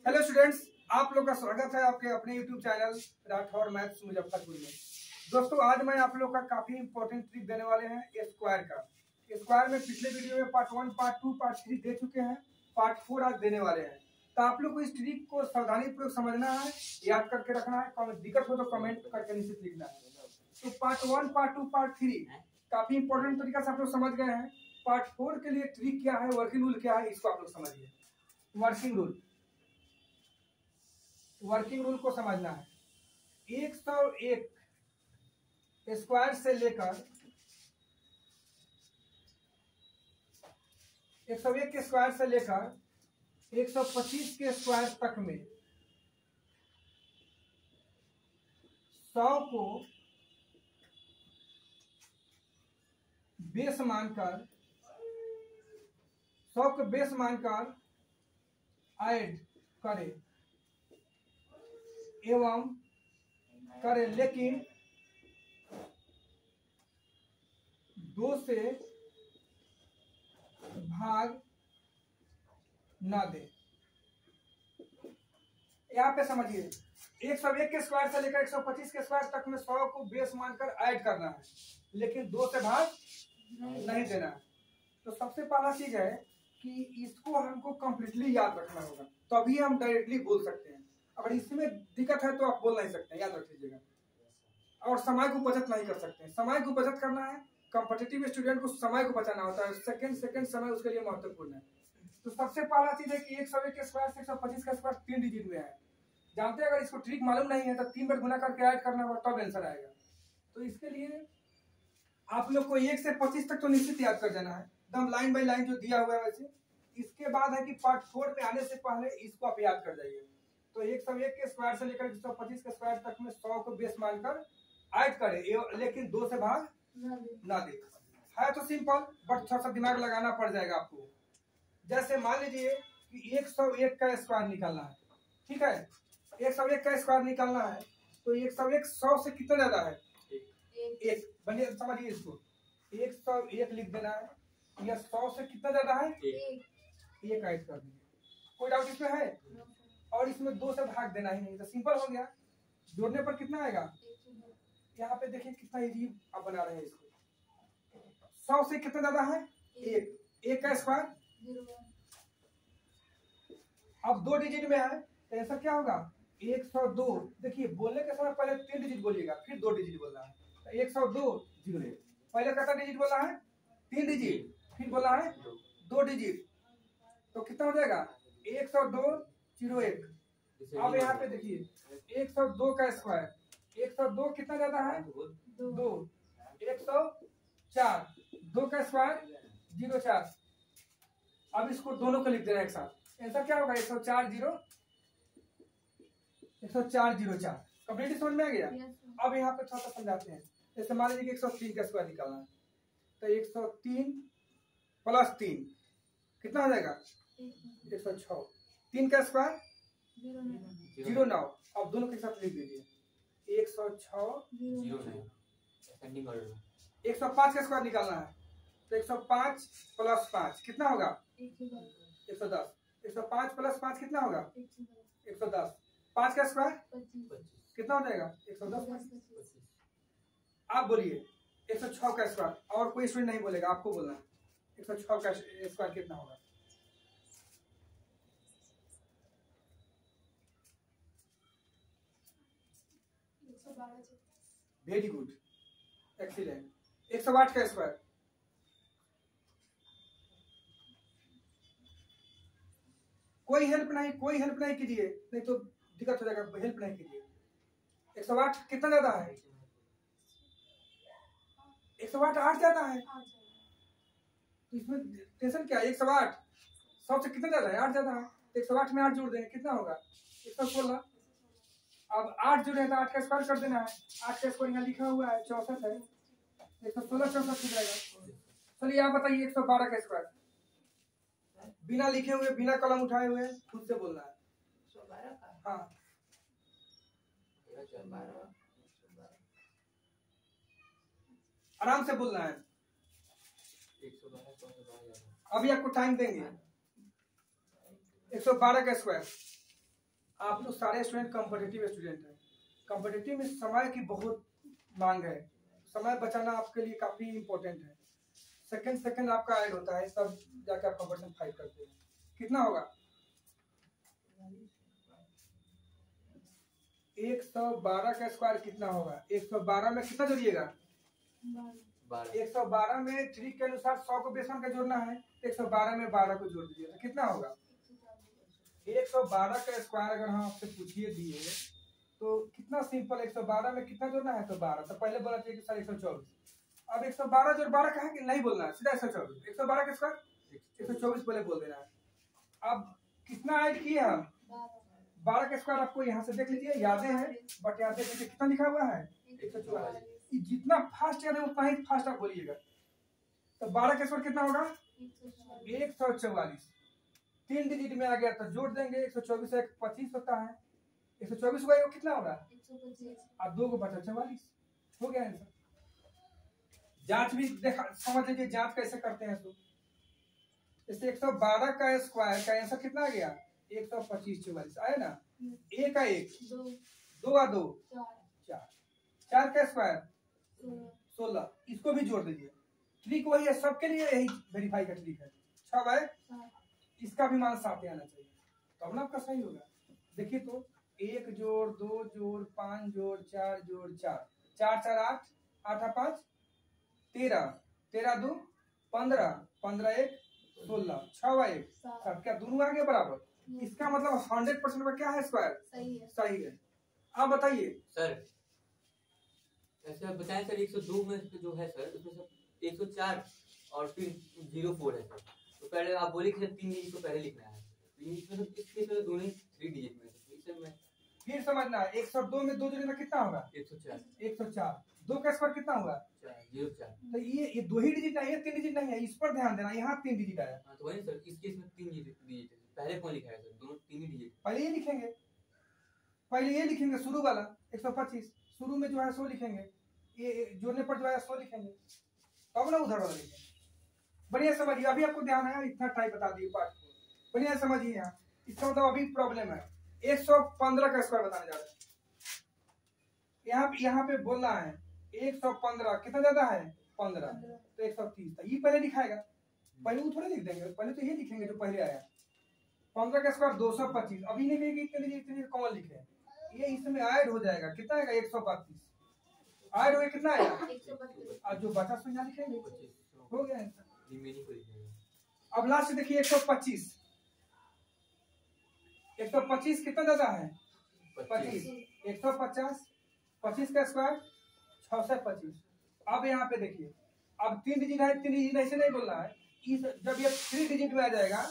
Hello students, आप लोग का स्वागत है आपके अपने YouTube channel Rathore maths Muzaffarpur में। दोस्तों, आज मैं आप लोग का काफी इंपॉर्टेंट ट्रिक देने वाले हैं स्क्वायर का। स्क्वायर में पिछले वीडियो में पार्ट 1, पार्ट 2, पार्ट 3 दे चुके हैं, पार्ट 4 आज देने वाले हैं। तो आप लोग को इस ट्रिक को सावधानी पूर्वक समझना है, याद करके रखना है। दिक्कत हो तो कमेंट करके नीचे लिखना है। तो पार्ट 1, पार्ट 2, पार्ट 3 काफी इंपॉर्टेंट तरीका से आप लोग समझ गए हैं। पार्ट 4 के लिए ट्रिक क्या है, वर्किंग रूल क्या है, इसको आप लोग समझिए। वर्किंग रूल को समझना है। 101 स्क्वायर से लेकर 101 के स्क्वायर से लेकर 125 के स्क्वायर तक में 100 को बेस मानकर ऐड करें एवं करें, लेकिन 2 से भाग ना दे। यहाँ पे समझिए, 101 के स्क्वायर से लेकर 125 के स्क्वायर तक में 100 को बेस मानकर ऐड करना है, लेकिन 2 से भाग नहीं देना है। तो सबसे पहला चीज है कि इसको हमको कंप्लीटली याद रखना होगा, तभी हम डायरेक्टली बोल सकते हैं। अगर इसमें दिक्कत है तो आप बोल नहीं सकते, याद रख लीजिएगा। और समय को बचत नहीं कर सकते हैं। समय को बचत करना है, कॉम्पिटिटिव स्टूडेंट को समय को बचाना होता है। सेकंड समय उसके लिए महत्वपूर्ण है। तो सबसे पहला चीज है कि 101 के स्क्वायर से 125 का स्क्वायर 3 डिजिट में है। जानते हैं, अगर इसको ट्रिक मालूम नहीं है तो 3 बार गुना करके ऐड करना होगा, तब आंसर आएगा। तो इसके लिए आप लोग को 1 से 25 तक तो निश्चित याद कर जाना है, एकदम लाइन बाई लाइन जो दिया हुआ है वैसे। इसके बाद है कि पार्ट 4 में आने से पहले इसको आप याद कर जाइए। तो 101 के स्क्वायर से लेकर 125 के स्क्वायर तक में 100 को बेस मानकर ऐड करें, लेकिन 2 से भाग ना दे। है तो सिंपल, बट थोड़ा सा दिमाग लगाना पड़ जाएगा आपको। जैसे मान लीजिए कि 101 का स्क्वायर निकालना है, ठीक है। 101 का स्क्वायर निकालना है तो 101 100 से कितना ज्यादा है? 1। बनिए समझिए इसको, 101 लिख देना है, या 100 से कितना ज्यादा है? 1 ऐड कर दीजिए। कोई डाउट इसमें है? और इसमें 2 से भाग देना ही नहीं, तो सिंपल हो गया। जोड़ने पर कितना आएगा? यहाँ पे देखिए कितना इजी आप बना रहे हैं इसको। 100 से कितना ज्यादा है? 1 का स्क्वायर। अब 2 डिजिट में है तो ऐसा क्या होगा? 102। देखिए, बोलने के समय पहले 3 डिजिट बोलिएगा, फिर 2 डिजिट बोलना है। तो 102 0। पहले कितना डिजिट बोला है? 3 डिजिट, फिर बोला है 2 डिजिट। तो कितना हो जाएगा? 102 01। अब यहाँ पे देखिए 102 का स्क्वायर, 102 कितना ज्यादा है? 2। 104, 2 का स्क्वायर 04। अब इसको दोनों को लिख देना एक साथ। ऐसा क्या होगा? 104 कंप्लीट समझ में आ गया? अब यहाँ पे थोड़ा सा समझाते हैं। जैसे मान लीजिए 103 का स्क्वायर निकालना है, तो 103 प्लस 3 कितना हो जाएगा? 106। 3 का स्क्वायर 09। अब दोनों के साथ लिख दीजिए 106 09। 105 का स्क्वायर निकालना है तो 105 प्लस 5 कितना होगा? 110। 105 प्लस 5 कितना होगा? 110। 5 का स्क्वायर कितना हो जाएगा? 110। आप बोलिए 106 का स्क्वायर, और कोई स्टूडेंट नहीं बोलेगा, आपको बोलना है 106 का स्क्वायर कितना होगा? Very good, excellent. 108 का स्क्वायर, कोई हेल्प नहीं कीजिए, नहीं तो दिक्कत हो जाएगा। हेल्प नहीं कीजिए। 108 कितना ज्यादा है? 108 8 ज्यादा है, तो इसमें टेंशन क्या है? 108 100 से कितना ज्यादा है? 8 ज्यादा है। 108 में 8 जोड़ देंगे, कितना होगा? 116। अब 8 जोड़े तो 8 का स्क्वायर कर देना है। 8 का स्क्वायर यहाँ लिखा हुआ है 64 है, 116 64 हो जाएगा। चलिए आप बताइए 112 का स्क्वायर, बिना लिखे हुए, बिना कलम उठाए हुए खुद से बोलना है। 112 का? हाँ, आराम से बोलना है। 112 अभी आपको टाइम देंगे। 112 का स्क्वायर आप लोग सारे स्टूडेंट कॉम्पिटिटिव स्टूडेंट हैं। कॉम्पिटिटिव में समय की बहुत मांग है, समय बचाना आपके लिए काफी इम्पोर्टेंट है। सेकंड आपका ऐड होता है, तब जाके आप कंपटीशन फाइट करते हैं। कितना होगा? 112 का स्क्वायर कितना होगा? 112 में कितना जोड़िएगा? 112 में ट्रिक के अनुसार 100 को बेस मान का जोड़ना है, 112 में 12 को जोड़ दीजिए, तो कितना होगा? 112 का स्क्वायर अगर हम आपसे पूछिए दिए तो कितना सिंपल, 112 में कितना जोड़ना है? तो 12। तो पहले बोला चाहिए कि सर 124। अब 112 जोड़ 12 कहा कि नहीं बोलना है, सीधा 124। 112 का स्क्वायर 124 पहले बोल देना है। अब कितना ऐड किए हम? 12 का स्क्वायर आपको यहाँ से देख लीजिए, यादें हैं, बट यहाँ देख लीजिए कितना लिखा हुआ है? 144। जितना फास्ट याद है उतना ही फास्ट आप बोलिएगा। तो 12 का स्क्वायर कितना होगा? 144। 3 डिजिट में आ गया तो जोड़ देंगे, 124 से 25 होता है, 124 हुआ, वो कितना होगा? 125। 2 को बचा 44, हो गया आंसर। जांच भी देखा, समझ लीजिए जांच कैसे करते हैं। तो इससे 112 का स्क्वायर का आंसर कितना आ गया? 125 44 आया ना। 1 का 1, 2 का 2, 4 का स्क्वायर 16, इसको भी जोड़ दीजिए। ट्रिक वही है सबके लिए, यही वेरीफाई का ट्रिक है। 6 बाय इसका भी मान 7 आना चाहिए, तो अब ना आपका सही होगा। देखिए तो 1 जोड़ 2 जोड़ 5 जोड़ 4 जोड़ 4, 4 4 8, 8 5 13, 13 2 15, 15 1 16, 6 बाय 1 7। क्या दोनों आ गए बराबर? इसका मतलब 100% का क्या है? स्क्वायर सही है। आप बताइए सर। ऐसे आप बताएं सर, 102 में जो है सर, उसमें सर 104 और फिर 04 है सर। तो पहले आप बोले कि 3 डिजिट को पहले लिखना है, तो इसमें तो इसके तो दोनों ही 3 डिजिट में है। इससे मैं फिर समझना है, 102 में 2 जोड़ने कितना होगा? 104। 104। 2 का स्क्वायर कितना होगा? 04। तो ये 2 ही डिजिट नहीं है, 3 डिजिट नहीं है, इस पर ध्यान देना। यहाँ 3 डिजिट आया। हाँ तो वही सर, इस केस में 3 डिजिट है। पहले कौन लिखा है सर? दोनों 3 ही डिजिट। पहले ये लिखेंगे, पहले ये लिखेंगे शुरू वाला 125, शुरू में जो है 100 लिखेंगे, ये जोड़ने पर जो है 100 लिखेंगे, तब ना उधर वाला लिखेंगे। बढ़िया समझिए, अभी आपको ध्यान आया, इतना टाइप बता दिए पार्ट, बढ़िया समझिए। यहाँ इसका मतलब अभी प्रॉब्लम है, 115 का स्क्वायर बताने जा रहे हैं। यहाँ पे बोलना है 115 कितना ज्यादा है? 15, तो 130 था, ये पहले दिखाएगा, पहले वो थोड़ा लिख देंगे, पहले तो ये लिखेंगे जो पहले आया। 15 का स्क्वायर 225, अभी नहीं कहेंगे इतने कौन लिखे, ये इसमें ऐड हो जाएगा, कितना आएगा? 132 ऐड हो गया, कितना आएगा? और जो बचा सो यहाँ लिखेंगे, हो गया आंसर। अब लास्ट देखिए 125, 125 कितना ज्यादा है? 25, 150, 25 का स्क्वायर 625। अब यहाँ पे देखिए, अब 3 डिजिट है, 3 डिजिट ऐसे नहीं बोलना है, इस जब ये 3 डिजिट में आ जाएगा,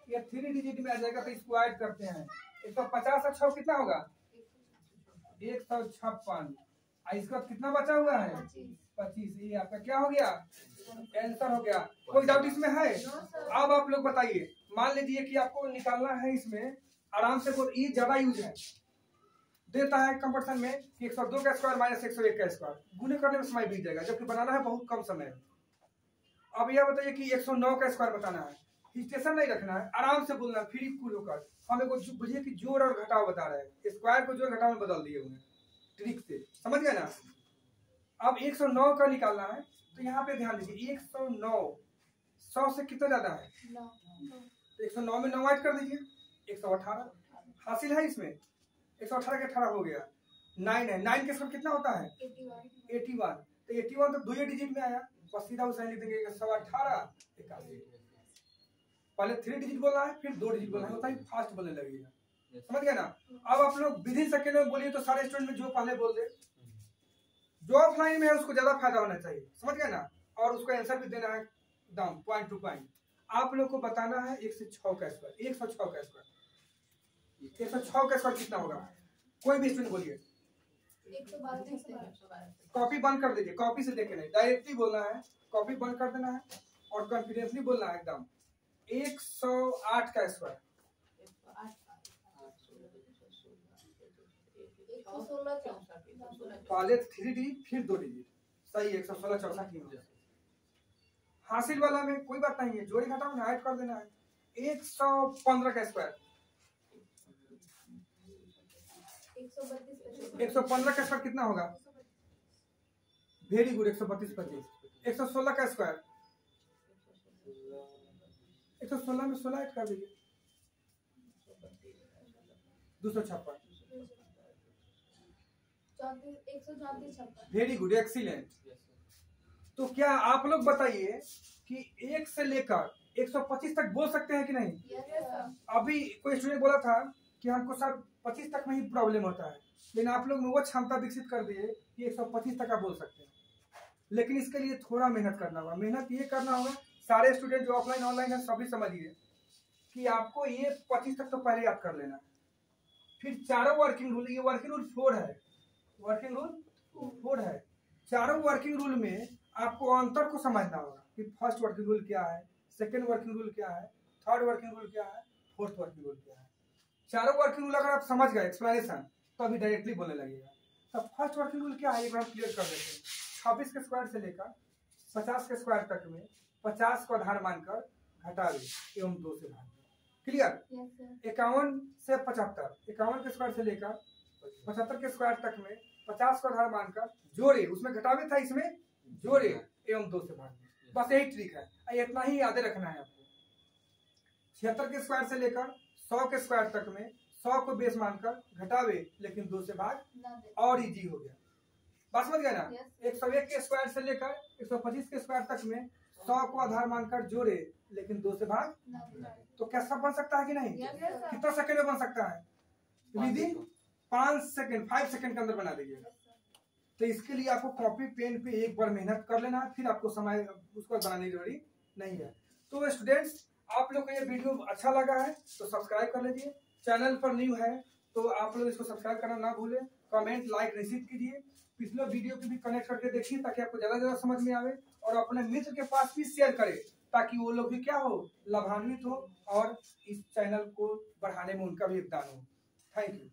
ये 3 डिजिट में आ जाएगा तो इसको ऐड करते हैं। 150 और 6 कितना होगा? 156। इसका कितना बचा हुआ है? 25। ये आपका क्या हो गया? आंसर हो गया। कोई डाउट इसमें है? अब आप लोग बताइए, मान लीजिए कि आपको निकालना है इसमें आराम से, कोई ये ज्यादा यूज है, देता है कंपटीशन में कि 102 का स्क्वायर माइनस 101 का स्क्वायर, गुने करने में समय बीत जाएगा, जबकि बनाना है बहुत कम समय में। अब यह बताइए कि 109 का स्क्वायर बताना है, स्टेशन नहीं रखना है, आराम से बोलना, फ्री कूल होकर। हमें को बुझिए कि जोड़ और घटाव बता रहे हैं, स्क्वायर को जोड़ घटाव में बदल दिए उन्हें ट्रिक से, समझ गए ना। अब 109 का निकालना है, तो यहाँ पे ध्यान दीजिए, 109 100 से कितना ज्यादा है? तो 109 में 9 ऐड कर दीजिए, 118 हासिल है इसमें। 118 के 18 हो गया, 9 है, 9 के स्क्वायर कितना होता है? 81। तो 81 तो 2 डिजिट में आया, बस सीधा उसे लिख देंगे 118 81। पहले 3 डिजिट बोलना है, फिर 2 डिजिट बोलना है, होता ही फास्ट बोलने लगेगा, समझ गया ना। अब आप लोग विद इन सेकंड में बोलिए, तो सारे स्टूडेंट में जो पहले बोल दे, जो ऑफलाइन में है उसको ज्यादा फायदा होना चाहिए, समझ गए ना। और उसको आंसर भी देना है एकदम पॉइंट टू पॉइंट। आप लोग को बताना है 1 से 6 का स्क्वायर, 106 का स्क्वायर, 106 का स्क्वायर कितना होगा? कोई भी स्टूडेंट बोलिए। कॉपी बंद कर दीजिए, कॉपी से देखे नहीं, डायरेक्टली बोलना है, कॉपी बंद कर देना है और कॉन्फिडेंसली बोलना है एकदम। 108 का स्क्वायर, पहले 3 डिजिट फिर 2 डिजिट, सही है। 116 64 की वजह से हासिल वाला में कोई बात नहीं है, जोड़ी घटाओ ना, ऐड कर देना है। 115 का स्क्वायर, 115 का स्क्वायर कितना होगा? Very good, 132 25। 116 का स्क्वायर, 116 में 16 ऐड कर दीजिए, 256। Very good, excellent. तो क्या आप लोग बताइए कि 1 से लेकर 125 तक बोल सकते हैं कि नहीं? अभी कोई स्टूडेंट बोला था कि हमको सर 25 तक में ही प्रॉब्लम होता है, लेकिन आप लोग में वो क्षमता विकसित कर दिए कि 125 तक आप बोल सकते हैं। लेकिन इसके लिए थोड़ा मेहनत करना होगा। मेहनत ये करना होगा, सारे स्टूडेंट जो ऑफलाइन ऑनलाइन है सभी समझिए कि आपको ये 25 तक तो पहले याद कर लेना, फिर चारों वर्किंग रूल, ये वर्किंग रूल 4 है, वर्किंग रूल 4 है। चारों वर्किंग रूल में आपको अंतर को समझना होगा कि फर्स्ट वर्किंग रूल क्या है, सेकेंड वर्किंग रूल क्या है, थर्ड वर्किंग रूल क्या है, फोर्थ वर्किंग रूल क्या है। चारों वर्किंग रूल अगर आप समझ गए एक्सप्लेनेशन तो अभी डायरेक्टली बोलने लगेगा। तो फर्स्ट वर्किंग रूल क्या है, एक बार क्लियर कर देते हैं। 26 के स्क्वायर से लेकर 50 के स्क्वायर तक में 50 को आधार मानकर घटावे एवं 2 से भाग। क्लियर? 51 से 75, 51 के स्क्वायर से लेकर 75 के स्क्वायर तक में 50 को आधार मानकर जोड़े, उसमें घटावे था इसमें जोड़े एवं 2 से भाग। बस यही ट्रिक है, इतना ही याद रखना है आपको। 76 के स्क्वायर से लेकर 100 के स्क्वायर तक में 100 को बेस मानकर घटावे लेकिन 2 से भाग और इजी हो गया। बात समझ गए ना? 101 के स्क्वायर से लेकर 125 के स्क्वायर तक में 100 को आधार मानकर जोड़े लेकिन 2 से भाग। तो क्या सब बन सकता है कि नहीं? कितना सेकंड में बन सकता है? विद इन 5 सेकंड, 5 सेकंड के अंदर बना दीजिएगा। तो इसके लिए आपको कॉपी पेन पे एक बार मेहनत कर लेना है, फिर आपको समय उसको बनाने की जरूरत नहीं है। तो स्टूडेंट्स, आप लोग को ये वीडियो अच्छा लगा है तो सब्सक्राइब कर लीजिए। चैनल पर न्यू है तो आप लोग इसको सब्सक्राइब करना ना भूलें। कमेंट लाइक रिसीव कीजिए, पिछले वीडियो को भी कनेक्ट करके देखिए ताकि आपको ज्यादा समझ में आवे, और अपने मित्र के पास भी शेयर करें ताकि वो लोग भी क्या हो, लाभान्वित हो और इस चैनल को बढ़ाने में उनका भी योगदान हो। Thank you.